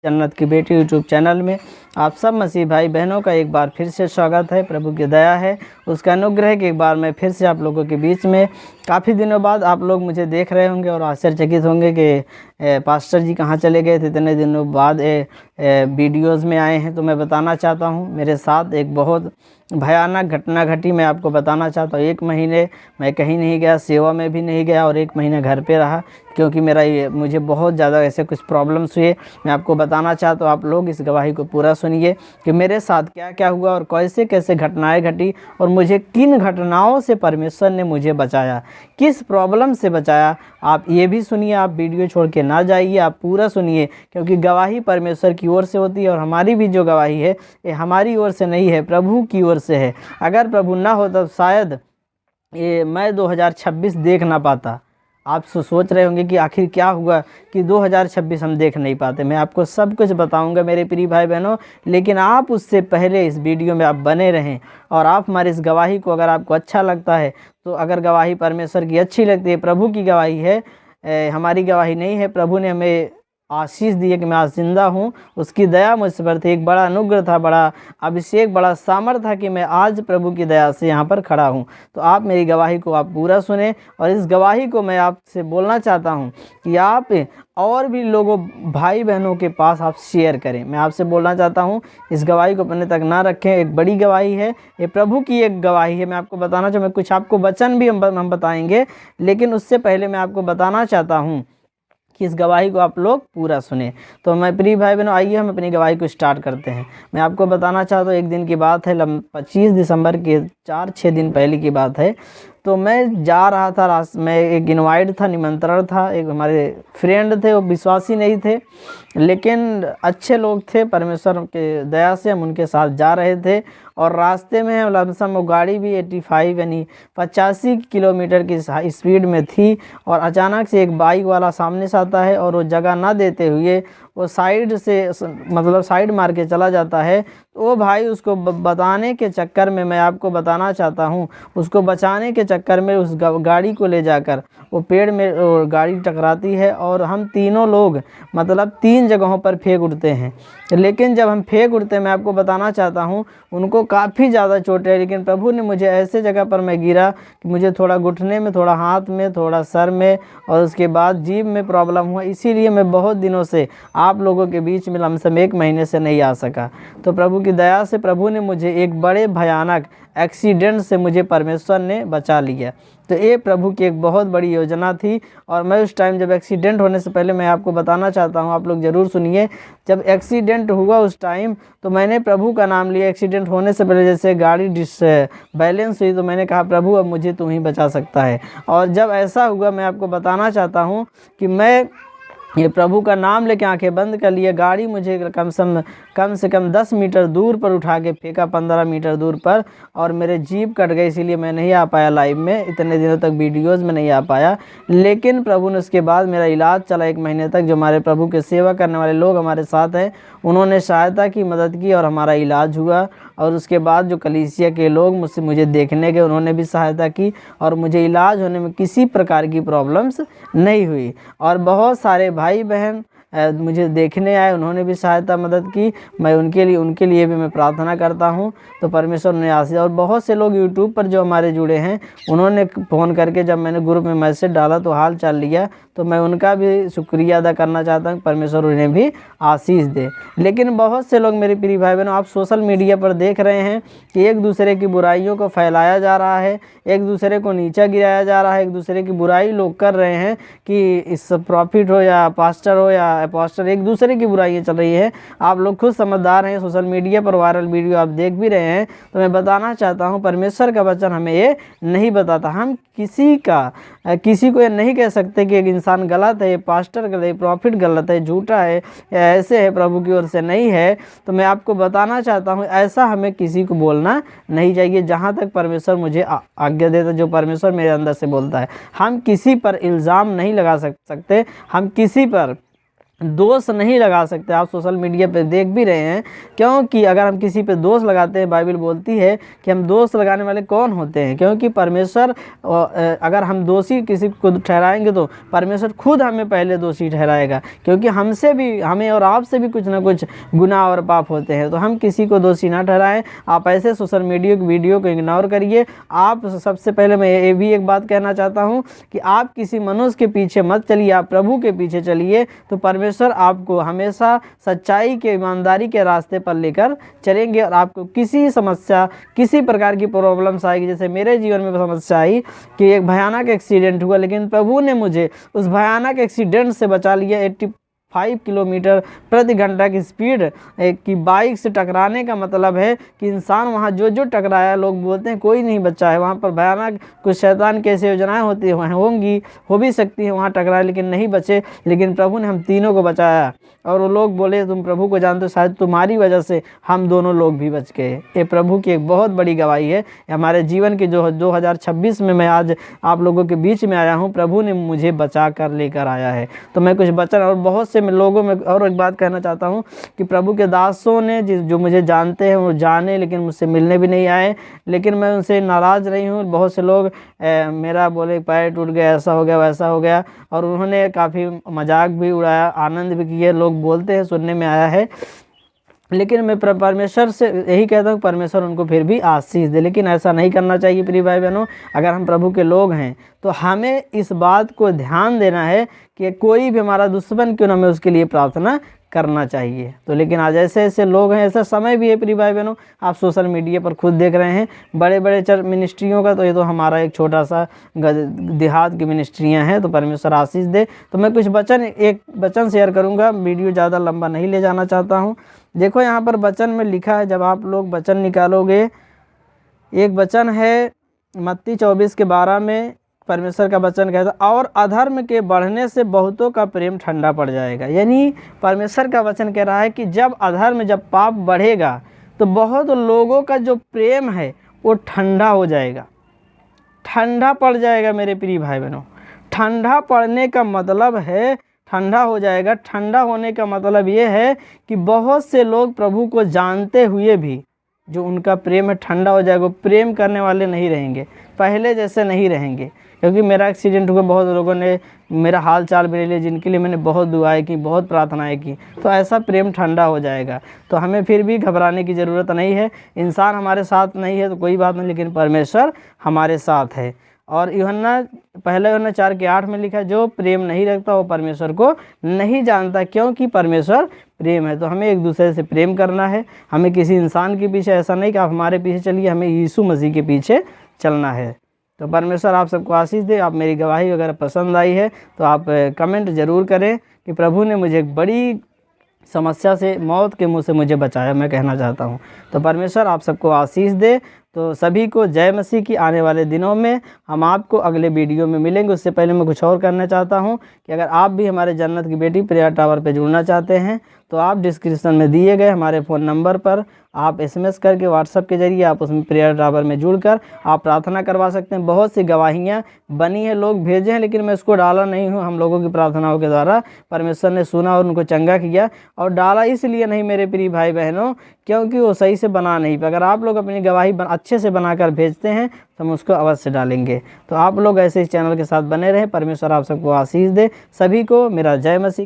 जन्नत की बेटी यूट्यूब चैनल में आप सब मसीह भाई बहनों का एक बार फिर से स्वागत है। प्रभु की दया है, उसका अनुग्रह कि एक बार मैं फिर से आप लोगों के बीच में काफ़ी दिनों बाद आप लोग मुझे देख रहे होंगे और आश्चर्यचकित होंगे कि पास्टर जी कहाँ चले गए थे, इतने दिनों बाद वीडियोज़ में आए हैं। तो मैं बताना चाहता हूँ मेरे साथ एक बहुत भयानक घटना घटी। मैं आपको बताना चाहता हूँ 1 महीने मैं कहीं नहीं गया, सेवा में भी नहीं गया और 1 महीना घर पे रहा क्योंकि मुझे बहुत ज़्यादा ऐसे कुछ प्रॉब्लम्स हुए। मैं आपको बताना चाहता हूँ, आप लोग इस गवाही को पूरा सुनिए कि मेरे साथ क्या क्या हुआ और कैसे कैसे घटनाएं घटी और मुझे किन घटनाओं से परमेश्वर ने मुझे बचाया, किस प्रॉब्लम से बचाया। आप ये भी सुनिए, आप वीडियो छोड़ के ना जाइए, आप पूरा सुनिए क्योंकि गवाही परमेश्वर की ओर से होती है और हमारी भी जो गवाही है ये हमारी ओर से नहीं है, प्रभु की ओर से है। अगर प्रभु ना हो तब शायद ये मैं 2026 देख ना पाता। आप सोच रहे होंगे कि आखिर क्या हुआ कि 2026 हम देख नहीं पाते। मैं आपको सब कुछ बताऊंगा मेरे प्रिय भाई बहनों, लेकिन आप उससे पहले इस वीडियो में आप बने रहें और आप हमारी इस गवाही को अगर आपको अच्छा लगता है तो अगर गवाही परमेश्वर की अच्छी लगती है, प्रभु की गवाही है, हमारी गवाही नहीं है, प्रभु ने हमें आशीष दी है कि मैं आज जिंदा हूँ, उसकी दया मुझ पर थी, एक बड़ा अनुग्रह था, बड़ा अभिषेक, बड़ा सामर्थ था कि मैं आज प्रभु की दया से यहाँ पर खड़ा हूँ। तो आप मेरी गवाही को आप पूरा सुने और इस गवाही को मैं आपसे बोलना चाहता हूँ कि आप और भी लोगों भाई बहनों के पास आप शेयर करें। मैं आपसे बोलना चाहता हूँ इस गवाही को अपने तक ना रखें, एक बड़ी गवाही है, ये प्रभु की एक गवाही है। मैं आपको बताना चाहूँ, मैं कुछ आपको वचन भी हम बताएंगे, लेकिन उससे पहले मैं आपको बताना चाहता हूँ कि इस गवाही को आप लोग पूरा सुने। तो मैं प्रिय भाई बहनों, आइए हम अपनी गवाही को स्टार्ट करते हैं। मैं आपको बताना चाहता हूँ एक दिन की बात है, 25 दिसंबर के 4-6 दिन पहले की बात है। तो मैं जा रहा था, मैं एक इनवाइट था, निमंत्रण था, एक हमारे फ्रेंड थे, वो विश्वासी नहीं थे लेकिन अच्छे लोग थे, परमेश्वर के दया से हम उनके साथ जा रहे थे और रास्ते में लमसम वो गाड़ी भी 85 यानी 85 किलोमीटर की स्पीड में थी और अचानक से एक बाइक वाला सामने से आता है और वो जगह ना देते हुए वो साइड से मतलब साइड मार के चला जाता है। तो वो भाई उसको बताने के चक्कर में, मैं आपको बताना चाहता हूँ, उसको बचाने के चक्कर में उस गाड़ी को ले जाकर वो पेड़ में गाड़ी टकराती है और हम तीनों लोग मतलब 3 जगहों पर फेंक उठते हैं। लेकिन जब हम फेंक उठते हैं, मैं आपको बताना चाहता हूँ, उनको काफ़ी ज़्यादा चोट है, लेकिन प्रभु ने मुझे ऐसे जगह पर मैं गिरा कि मुझे थोड़ा घुटने में, थोड़ा हाथ में, थोड़ा सर में और उसके बाद जीभ में प्रॉब्लम हुआ। इसीलिए मैं बहुत दिनों से आप लोगों के बीच में लमसम 1 महीने से नहीं आ सका। तो प्रभु की दया से प्रभु ने मुझे एक बड़े भयानक एक्सीडेंट से मुझे परमेश्वर ने बचा लिया। तो ये प्रभु की एक बहुत बड़ी योजना थी और मैं उस टाइम जब एक्सीडेंट होने से पहले मैं आपको बताना चाहता हूँ, आप लोग ज़रूर सुनिए। जब एक्सीडेंट हुआ उस टाइम तो मैंने प्रभु का नाम लिया। एक्सीडेंट होने से पहले जैसे गाड़ी बैलेंस हुई तो मैंने कहा, प्रभु अब मुझे तू ही बचा सकता है। और जब ऐसा हुआ, मैं आपको बताना चाहता हूँ कि मैं ये प्रभु का नाम लेके आंखें बंद कर लिए। गाड़ी मुझे कम से कम 10 मीटर दूर पर उठा के फेंका, 15 मीटर दूर पर, और मेरे जीभ कट गई, इसीलिए मैं नहीं आ पाया लाइव में, इतने दिनों तक वीडियोज़ में नहीं आ पाया। लेकिन प्रभु ने उसके बाद मेरा इलाज चला 1 महीने तक। जो हमारे प्रभु के सेवा करने वाले लोग हमारे साथ हैं, उन्होंने सहायता की, मदद की और हमारा इलाज हुआ। और उसके बाद जो कलीसिया के लोग मुझे देखने गए, उन्होंने भी सहायता की और मुझे इलाज होने में किसी प्रकार की प्रॉब्लम्स नहीं हुई। और बहुत सारे भाई बहन मुझे देखने आए, उन्होंने भी सहायता मदद की। मैं उनके लिए भी मैं प्रार्थना करता हूं। तो परमेश्वर ने आशीष। और बहुत से लोग यूट्यूब पर जो हमारे जुड़े हैं, उन्होंने फ़ोन करके जब मैंने ग्रुप में मैसेज डाला तो हाल चाल लिया, तो मैं उनका भी शुक्रिया अदा करना चाहता हूँ, परमेश्वर उन्हें भी आशीष दे। लेकिन बहुत से लोग मेरे प्रिय भाई बहनों, आप सोशल मीडिया पर देख रहे हैं कि एक दूसरे की बुराइयों को फैलाया जा रहा है, एक दूसरे को नीचा गिराया जा रहा है, एक दूसरे की बुराई लोग कर रहे हैं कि इस प्रॉफिट हो या पास्टर हो या अपोस्टल, एक दूसरे की बुराइयाँ चल रही है। आप लोग खुद समझदार हैं, सोशल मीडिया पर वायरल वीडियो आप देख भी रहे हैं। तो मैं बताना चाहता हूँ, परमेश्वर का वचन हमें ये नहीं बताता। हम किसी को ये नहीं कह सकते कि एक इंसान गलत है, ये पास्टर गलत है, प्रॉफिट गलत है, झूठा है या ऐसे है, प्रभु की ओर से नहीं है। तो मैं आपको बताना चाहता हूँ, ऐसा हमें किसी को बोलना नहीं चाहिए। जहाँ तक परमेश्वर मुझे आज्ञा देता, जो परमेश्वर मेरे अंदर से बोलता है, हम किसी पर इल्ज़ाम नहीं लगा सकते, हम किसी पर दोष नहीं लगा सकते। आप सोशल मीडिया पे देख भी रहे हैं, क्योंकि अगर हम किसी पे दोष लगाते हैं, बाइबल बोलती है कि हम दोष लगाने वाले कौन होते हैं, क्योंकि परमेश्वर अगर हम दोषी किसी को ठहराएंगे तो परमेश्वर खुद हमें पहले दोषी ठहराएगा, क्योंकि हमसे भी, हमें और आपसे भी कुछ ना कुछ गुनाह और पाप होते हैं। तो हम किसी को दोषी ना ठहराएं। आप ऐसे सोशल मीडिया की वीडियो को इग्नोर करिए। आप सबसे पहले मैं ये भी एक बात कहना चाहता हूँ कि आप किसी मनुष्य के पीछे मत चलिए, आप प्रभु के पीछे चलिए, तो परमेश्वर आपको हमेशा सच्चाई के, ईमानदारी के रास्ते पर लेकर चलेंगे। और आपको किसी समस्या, किसी प्रकार की प्रॉब्लम्स आएगी, जैसे मेरे जीवन में समस्या आई कि एक भयानक एक्सीडेंट हुआ, लेकिन प्रभु ने मुझे उस भयानक एक्सीडेंट से बचा लिया। 85 किलोमीटर प्रति घंटा की स्पीड की बाइक से टकराने का मतलब है कि इंसान वहाँ जो जो टकराया, लोग बोलते हैं कोई नहीं बचा है। वहाँ पर भयानक कुछ शैतान कैसे योजनाएं होती होंगी, हो भी सकती है, वहाँ टकराए लेकिन नहीं बचे। लेकिन प्रभु ने हम तीनों को बचाया। और वो लोग बोले तुम प्रभु को जानते हो, शायद तुम्हारी वजह से हम दोनों लोग भी बच गए। ये प्रभु की एक बहुत बड़ी गवाही है। हमारे जीवन की जो 2026 में मैं आज आप लोगों के बीच में आया हूँ, प्रभु ने मुझे बचा कर लेकर आया है। तो मैं कुछ वचन और बहुत से लोगों में और एक बात कहना चाहता हूँ कि प्रभु के दासों ने जो मुझे जानते हैं वो जाने, लेकिन मुझसे मिलने भी नहीं आए, लेकिन मैं उनसे नाराज़ नहीं हूँ। बहुत से लोग मेरा बोले पैर टूट गया, ऐसा हो गया, वैसा हो गया, और उन्होंने काफ़ी मजाक भी उड़ाया, आनंद भी किए, लोग बोलते हैं, सुनने में आया है। लेकिन मैं परमेश्वर से यही कहता हूँ, परमेश्वर उनको फिर भी आशीष दे। लेकिन ऐसा नहीं करना चाहिए प्रिय भाई बहनों। अगर हम प्रभु के लोग हैं तो हमें इस बात को ध्यान देना है कि कोई भी हमारा दुश्मन क्यों ना, हमें उसके लिए प्रार्थना करना चाहिए। तो लेकिन आज ऐसे ऐसे लोग हैं, ऐसा समय भी है प्रिय भाई बहनों, आप सोशल मीडिया पर खुद देख रहे हैं बड़े बड़े चर्च मिनिस्ट्रियों का, तो ये तो हमारा एक छोटा सा देहात की मिनिस्ट्रियां हैं। तो परमेश्वर आशीष दे। तो मैं कुछ एक वचन शेयर करूंगा, वीडियो ज़्यादा लंबा नहीं ले जाना चाहता हूं। देखो यहाँ पर वचन में लिखा है, जब आप लोग वचन निकालोगे, एक वचन है मत्ती 24:12 में परमेश्वर का वचन कहता है, और अधर्म के बढ़ने से बहुतों का प्रेम ठंडा पड़ जाएगा। यानी परमेश्वर का वचन कह रहा है कि जब अधर्म, जब पाप बढ़ेगा तो बहुत लोगों का जो प्रेम है वो ठंडा हो जाएगा, ठंडा पड़ जाएगा। मेरे प्रिय भाई बहनों, ठंडा पड़ने का मतलब है ठंडा हो जाएगा। ठंडा होने का मतलब ये है कि बहुत से लोग प्रभु को जानते हुए भी जो उनका प्रेम है ठंडा हो जाएगा। प्रेम करने वाले नहीं रहेंगे, पहले जैसे नहीं रहेंगे। क्योंकि मेरा एक्सीडेंट हुआ, बहुत लोगों ने मेरा हाल चाल भी ले लिया, जिनके लिए मैंने बहुत दुआएं की, बहुत प्रार्थनाएं की। तो ऐसा प्रेम ठंडा हो जाएगा। तो हमें फिर भी घबराने की ज़रूरत नहीं है। इंसान हमारे साथ नहीं है तो कोई बात नहीं, लेकिन परमेश्वर हमारे साथ है। और पहला यूहन्ना 4:8 में लिखा है, जो प्रेम नहीं रखता वो परमेश्वर को नहीं जानता, क्योंकि परमेश्वर प्रेम है। तो हमें एक दूसरे से प्रेम करना है। हमें किसी इंसान के पीछे, ऐसा नहीं कि आप हमारे पीछे चलिए, हमें यीशु मसीह के पीछे चलना है। तो परमेश्वर आप सबको आशीष दे। आप मेरी गवाही अगर पसंद आई है तो आप कमेंट ज़रूर करें कि प्रभु ने मुझे एक बड़ी समस्या से, मौत के मुंह से मुझे बचाया, मैं कहना चाहता हूं। तो परमेश्वर आप सबको आशीष दे। तो सभी को जय मसीह की। आने वाले दिनों में हम आपको अगले वीडियो में मिलेंगे। उससे पहले मैं कुछ और करना चाहता हूं कि अगर आप भी हमारे जन्नत की बेटी प्रेयर टावर पे जुड़ना चाहते हैं तो आप डिस्क्रिप्शन में दिए गए हमारे फ़ोन नंबर पर आप SMS करके, व्हाट्सएप के जरिए आप उसमें प्रेयर टावर में जुड़कर आप प्रार्थना करवा सकते हैं। बहुत सी गवाहियाँ बनी हैं, लोग भेजे हैं, लेकिन मैं इसको डाला नहीं हूँ। हम लोगों की प्रार्थनाओं के द्वारा परमेश्वर ने सुना और उनको चंगा किया। और डाला इसलिए नहीं मेरे प्रिय भाई बहनों, क्योंकि वो सही से बना नहीं पाए। अगर आप लोग अपनी गवाही अच्छे से बनाकर भेजते हैं तो हम उसको अवश्य डालेंगे। तो आप लोग ऐसे इस चैनल के साथ बने रहें। परमेश्वर आप सबको आशीष दे। सभी को मेरा जय मसीह।